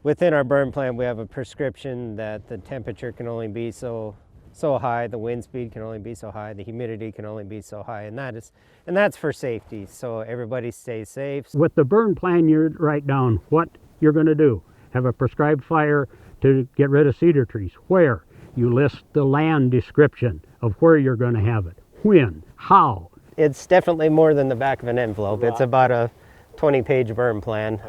Within our burn plan, we have a prescription that the temperature can only be so high, the wind speed can only be so high, the humidity can only be so high, and that's for safety, so everybody stays safe. With the burn plan, you write down what you're going to do. Have a prescribed fire to get rid of cedar trees. Where? You list the land description of where you're going to have it. When? How? It's definitely more than the back of an envelope. It's about a 20-page burn plan.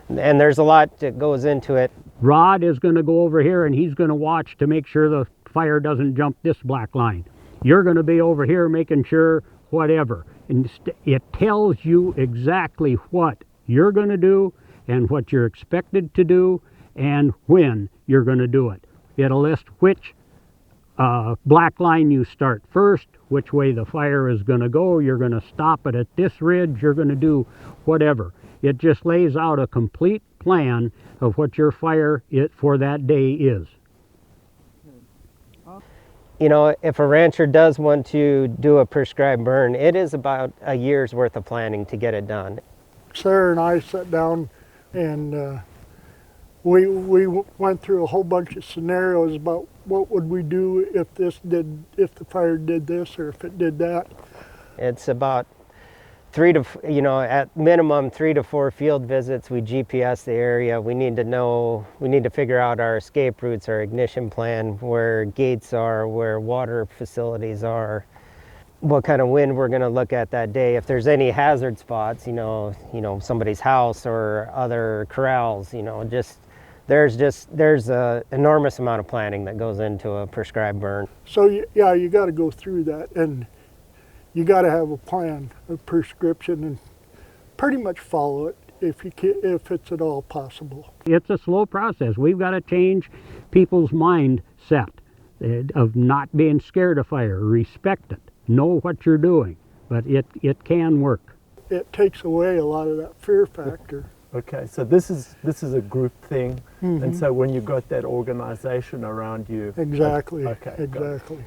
And there's a lot that goes into it. Rod is going to go over here and he's going to watch to make sure the fire doesn't jump this black line. You're going to be over here making sure whatever. And it tells you exactly what you're going to do and what you're expected to do and when you're going to do it. It'll list which black line you start first, which way the fire is going to go. You're going to stop it at this ridge. You're going to do whatever. It just lays out a complete plan of what your fire for that day is. You know, if a rancher does want to do a prescribed burn, it is about a year's worth of planning to get it done. Sarah and I sat down and we went through a whole bunch of scenarios about what would we do if the fire did this or if it did that. It's about at minimum 3 to 4 field visits. We GPS the area. We need to figure out our escape routes, our ignition plan, where gates are, where water facilities are, what kind of wind we're going to look at that day. If there's any hazard spots, somebody's house or other corrals, there's a enormous amount of planning that goes into a prescribed burn. So yeah, you got to go through that, and you got to have a plan, a prescription, and pretty much follow it if it's at all possible. It's a slow process. We've got to change people's mindset of not being scared of fire. Respect it. Know what you're doing, but it can work. It takes away a lot of that fear factor. Okay, so this is a group thing, and so when you've got that organization around you. Exactly. Okay, exactly.